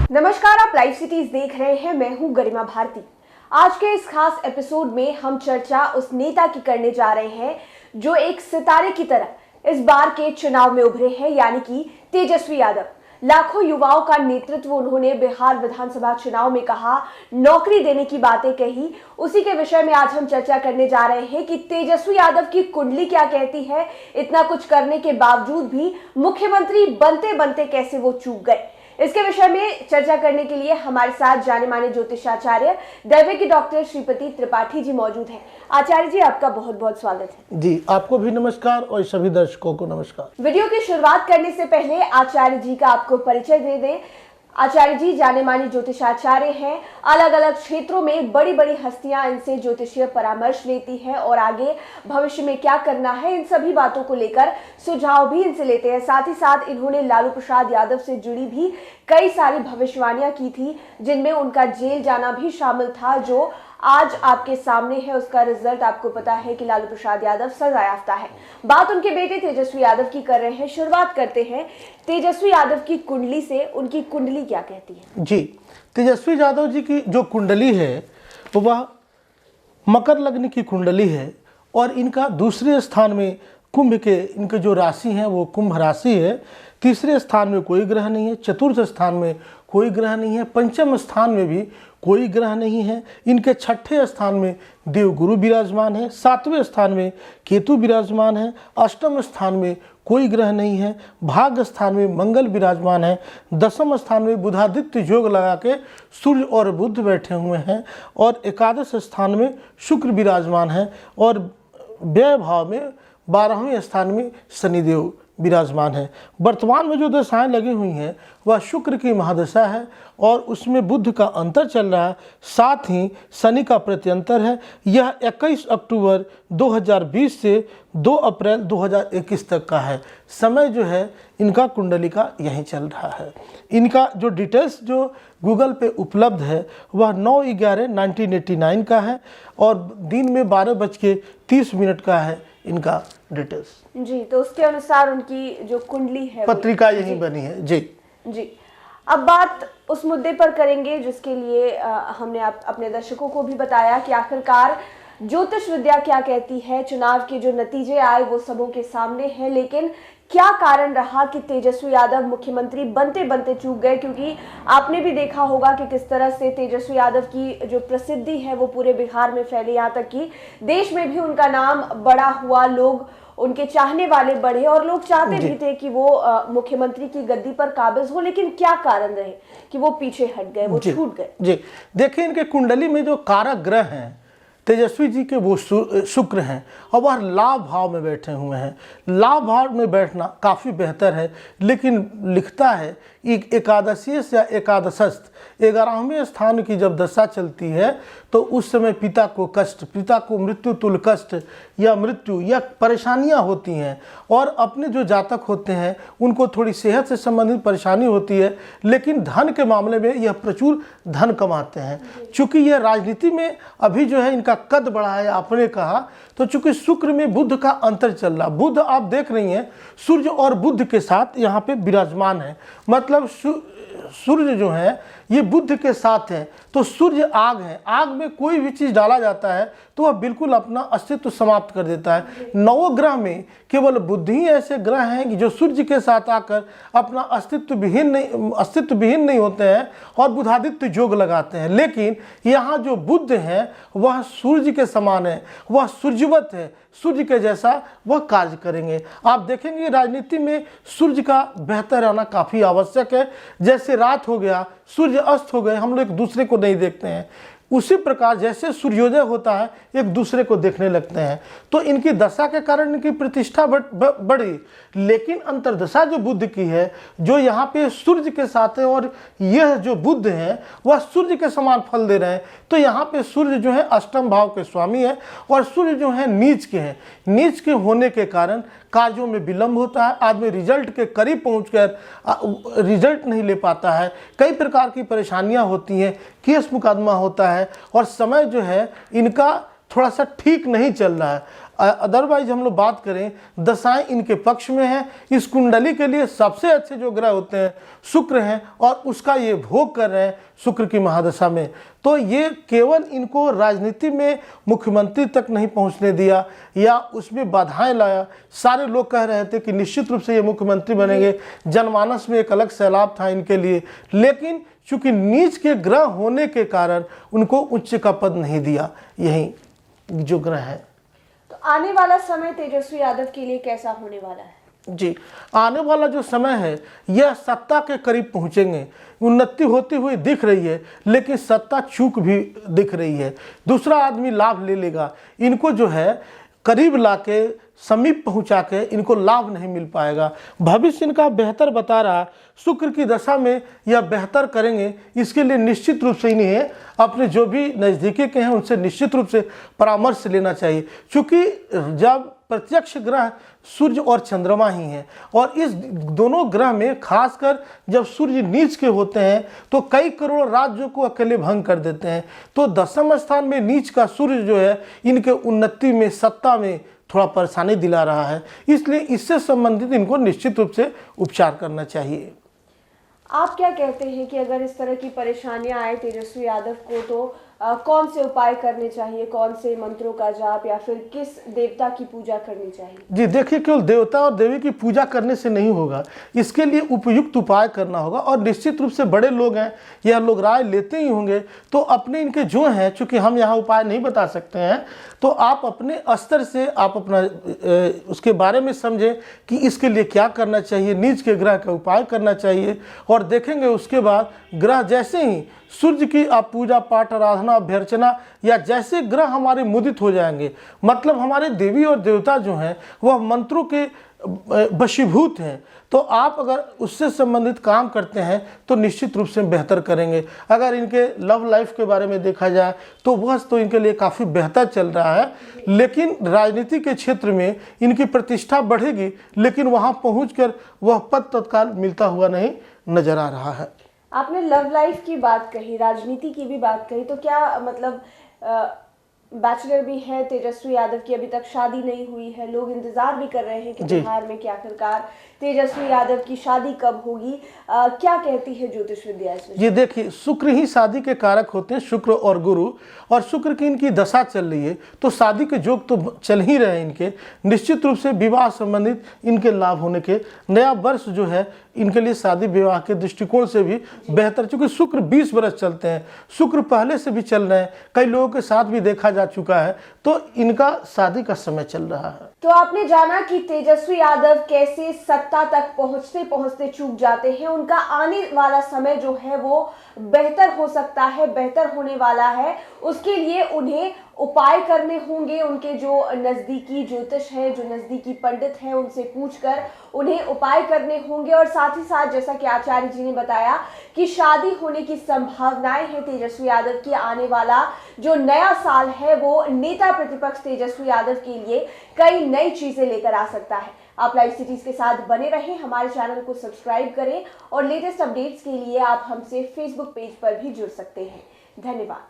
नमस्कार, आप live cities देख रहे हैं। मैं हूं गरिमा भारती। आज के इस खास एपिसोड में हम चर्चा उस नेता की करने जा रहे हैं जो एक सितारे की तरह इस बार के चुनाव में उभरे हैं, यानी कि तेजस्वी यादव। लाखों युवाओं का नेतृत्व उन्होंने बिहार विधानसभा चुनाव में कहा, नौकरी देने की बातें कही। उसी के विषय में आज हम चर्चा करने जा रहे हैं कि तेजस्वी यादव की कुंडली क्या कहती है। इतना कुछ करने के बावजूद भी मुख्यमंत्री बनते बनते कैसे वो चूक गए, इसके विषय में चर्चा करने के लिए हमारे साथ जाने माने ज्योतिषाचार्य दैविक डॉक्टर श्रीपति त्रिपाठी जी मौजूद हैं। आचार्य जी, आपका बहुत बहुत स्वागत है। जी, आपको भी नमस्कार और सभी दर्शकों को नमस्कार। वीडियो की शुरुआत करने से पहले आचार्य जी का आपको परिचय दे दें। आचार्य जी जाने माने ज्योतिषाचार्य हैं। अलग अलग क्षेत्रों में बड़ी बड़ी हस्तियां इनसे ज्योतिषीय परामर्श लेती हैं और आगे भविष्य में क्या करना है, इन सभी बातों को लेकर सुझाव भी इनसे लेते हैं। साथ ही साथ इन्होंने लालू प्रसाद यादव से जुड़ी भी कई सारी भविष्यवाणियां की थी, जिनमें उनका जेल जाना भी शामिल था, जो आज आपके सामने है। उसका रिजल्ट आपको पता है कि लालू प्रसाद यादव सजायाफ्ता है। बात उनके बेटे तेजस्वी यादव की कर रहे हैं। शुरुआत करते हैं तेजस्वी यादव की कुंडली से। उनकी कुंडली क्या कहती है? जी, तेजस्वी यादव जी की जो कुंडली है वह मकर लग्न की कुंडली है और इनका दूसरे स्थान में कुंभ के इनके जो राशि हैं वो कुंभ राशि है। तीसरे स्थान में कोई ग्रह नहीं है, चतुर्थ स्थान में कोई ग्रह नहीं है, पंचम स्थान में भी कोई ग्रह नहीं है। इनके छठे स्थान में देवगुरु विराजमान है, सातवें स्थान में केतु विराजमान है, अष्टम स्थान में कोई ग्रह नहीं है, भाग्य स्थान में मंगल विराजमान है, दसम स्थान में बुधादित्य योग लगा के सूर्य और बुध बैठे हुए हैं और एकादश स्थान में शुक्र विराजमान है और व्यय भाव में 12वें स्थान में शनिदेव विराजमान है। वर्तमान में जो दशाएं लगी हुई हैं वह शुक्र की महादशा है और उसमें बुध का अंतर चल रहा है, साथ ही शनि का प्रत्यंतर है। यह 21 अक्टूबर 2020 से 2 अप्रैल 2021 तक का है। समय जो है इनका कुंडली का यहीं चल रहा है। इनका जो डिटेल्स जो गूगल पे उपलब्ध है वह 9/11/1989 का है और दिन में 12:30 का है इनका डिटेल्स। जी, तो उसके अनुसार उनकी जो कुंडली है पत्रिका यहीं बनी है। जी जी, अब बात उस मुद्दे पर करेंगे जिसके लिए हमने अपने दर्शकों को भी बताया कि आखिरकार ज्योतिष विद्या क्या कहती है। चुनाव के जो नतीजे आए वो सबों के सामने हैं, लेकिन क्या कारण रहा कि तेजस्वी यादव मुख्यमंत्री बनते बनते चूक गए? क्योंकि आपने भी देखा होगा कि किस तरह से तेजस्वी यादव की जो प्रसिद्धि है वो पूरे बिहार में फैली, यहाँ तक कि देश में भी उनका नाम बड़ा हुआ, लोग उनके चाहने वाले बढ़े और लोग चाहते भी थे कि वो मुख्यमंत्री की गद्दी पर काबिज हो। लेकिन क्या कारण रहे कि वो पीछे हट गए, वो छूट गए? जी, देखिए इनके कुंडली में जो कारक ग्रह हैं तेजस्वी जी के वो शुक्र हैं और वह लाभ भाव में बैठे हुए हैं। लाभ भाव में बैठना काफ़ी बेहतर है, लेकिन लिखता है एकादशीस या एकादशस्थ 11वें स्थान की जब दशा चलती है तो उस समय पिता को कष्ट, पिता को मृत्यु तुल्य कष्ट या मृत्यु या परेशानियां होती हैं और अपने जो जातक होते हैं उनको थोड़ी सेहत से संबंधित परेशानी होती है, लेकिन धन के मामले में यह प्रचुर धन कमाते हैं। चूँकि यह राजनीति में अभी जो है इनका कद बढ़ा है, आपने कहा, तो चूंकि शुक्र में बुध का अंतर चल रहा, बुध आप देख रही हैं सूर्य और बुध के साथ यहाँ पे विराजमान है, मतलब सूर्य जो है ये बुध के साथ है, तो सूर्य आग है। आग में कोई भी चीज़ डाला जाता है तो वह बिल्कुल अपना अस्तित्व समाप्त कर देता है। नवग्रह में केवल बुध ही ऐसे ग्रह हैं कि जो सूर्य के साथ आकर अपना अस्तित्व विहीन नहीं होते हैं और बुधादित्य योग लगाते हैं। लेकिन यहाँ जो बुध है वह सूर्य के समान है, वह सूर्यवत है, सूर्य के जैसा वह कार्य करेंगे। आप देखेंगे राजनीति में सूर्य का बेहतर रहना काफ़ी आवश्यक है। जैसे रात हो गया, सूर्य अस्त हो गए, हम लोग एक दूसरे को नहीं देखते हैं, उसी प्रकार जैसे सूर्योदय होता है एक दूसरे को देखने लगते हैं। तो इनकी दशा के कारण इनकी प्रतिष्ठा बढ़ी, लेकिन अंतर्दशा जो बुध की है, जो यहाँ पे सूर्य के साथ है और यह जो बुध है वह सूर्य के समान फल दे रहे हैं, तो यहाँ पे सूर्य जो है अष्टम भाव के स्वामी है और सूर्य जो है नीच के हैं। नीच के होने के कारण कार्यों में विलंब होता है, आदमी रिजल्ट के करीब पहुंचकर रिजल्ट नहीं ले पाता है, कई प्रकार की परेशानियां होती हैं, केस मुकदमा होता है और समय जो है इनका थोड़ा सा ठीक नहीं चल रहा है। अदरवाइज हम लोग बात करें दशाएं इनके पक्ष में है। इस कुंडली के लिए सबसे अच्छे जो ग्रह होते हैं शुक्र हैं और उसका ये भोग कर रहे हैं शुक्र की महादशा में। तो ये केवल इनको राजनीति में मुख्यमंत्री तक नहीं पहुंचने दिया या उसमें बाधाएं लाया। सारे लोग कह रहे थे कि निश्चित रूप से ये मुख्यमंत्री बनेंगे, जनमानस में एक अलग सैलाब था इनके लिए, लेकिन चूंकि नीच के ग्रह होने के कारण उनको उच्च का पद नहीं दिया। यही जो ग्रह है। तो आने वाला समय तेजस्वी यादव के लिए कैसा होने वाला है? जी, आने वाला जो समय है यह सत्ता के करीब पहुंचेंगे। उन्नति होती हुई दिख रही है, लेकिन सत्ता चूक भी दिख रही है। दूसरा आदमी लाभ ले लेगा, इनको जो है करीब लाके समीप पहुंचा के इनको लाभ नहीं मिल पाएगा। भविष्य इनका बेहतर बता रहा, शुक्र की दशा में यह बेहतर करेंगे। इसके लिए निश्चित रूप से इन्हें अपने जो भी नज़दीकी के हैं उनसे निश्चित रूप से परामर्श लेना चाहिए, क्योंकि जब प्रत्यक्ष ग्रह सूर्य और चंद्रमा ही हैं और इस दोनों ग्रह में खासकर जब सूर्य नीच के होते हैं तो कई करोड़ राज्यों को अकेले भंग कर देते हैं। तो दसम स्थान में नीच का सूर्य जो है इनके उन्नति में, सत्ता में थोड़ा परेशानी दिला रहा है, इसलिए इससे संबंधित इनको निश्चित रूप से उपचार करना चाहिए। आप क्या कहते हैं कि अगर इस तरह की परेशानियां आए तेजस्वी यादव को तो कौन से उपाय करने चाहिए, कौन से मंत्रों का जाप या फिर किस देवता की पूजा करनी चाहिए? जी देखिए, केवल देवता और देवी की पूजा करने से नहीं होगा, इसके लिए उपयुक्त उपाय करना होगा और निश्चित रूप से बड़े लोग हैं, यह लोग राय लेते ही होंगे। तो अपने इनके जो हैं, चूंकि हम यहाँ उपाय नहीं बता सकते हैं, तो आप अपने स्तर से आप अपना उसके बारे में समझें कि इसके लिए क्या करना चाहिए, नीच के ग्रह का उपाय करना चाहिए और देखेंगे उसके बाद ग्रह जैसे ही सूर्य की आप पूजा पाठ आराधना अभ्यर्चना या जैसे ग्रह हमारे मुदित हो जाएंगे, मतलब हमारे देवी और देवता जो हैं वह मंत्रों के वशीभूत हैं, तो आप अगर उससे संबंधित काम करते हैं तो निश्चित रूप से बेहतर करेंगे। अगर इनके लव लाइफ के बारे में देखा जाए तो वह तो इनके लिए काफ़ी बेहतर चल रहा है, लेकिन राजनीति के क्षेत्र में इनकी प्रतिष्ठा बढ़ेगी, लेकिन वहाँ पहुँचकर वह पद तत्काल मिलता हुआ नहीं नजर आ रहा है। आपने लव लाइफ की बात कही, राजनीति की भी बात कही, तो क्या मतलब बैचलर भी है तेजस्वी यादव की, अभी तक शादी नहीं हुई है, लोग इंतजार भी कर रहे हैं कि बिहार में क्या आखिरकार तेजस्वी यादव की शादी कब होगी? क्या कहती है ज्योतिष विद्या इसमें? ये देखिए, शुक्र ही शादी के कारक होते हैं, शुक्र और गुरु, और शुक्र की इनकी दशा चल रही है तो शादी के योग तो चल ही रहे हैं इनके। निश्चित रूप से विवाह संबंधित इनके लाभ होने के, नया वर्ष जो है इनके लिए शादी विवाह के दृष्टिकोण से भी बेहतर, क्योंकि शुक्र 20 वर्ष चलते हैं, शुक्र पहले से भी चल रहे हैं, कई लोगों के साथ भी देखा जा चुका है, तो इनका शादी का समय चल रहा है। तो आपने जाना कि तेजस्वी यादव कैसे सत्ता तक पहुंचते पहुंचते चूक जाते हैं। उनका आने वाला समय जो है वो बेहतर हो सकता है, बेहतर होने वाला है। उसके लिए उन्हें उपाय करने होंगे। उनके जो नज़दीकी ज्योतिष है, जो नज़दीकी पंडित हैं, उनसे पूछकर उन्हें उपाय करने होंगे। और साथ ही साथ जैसा कि आचार्य जी ने बताया कि शादी होने की संभावनाएं हैं तेजस्वी यादव की। आने वाला जो नया साल है वो नेता प्रतिपक्ष तेजस्वी यादव के लिए कई नई चीजें लेकर आ सकता है। आप लाइव सिटीज के साथ बने रहें, हमारे चैनल को सब्सक्राइब करें और लेटेस्ट अपडेट्स के लिए आप हमसे फेसबुक पेज पर भी जुड़ सकते हैं। धन्यवाद।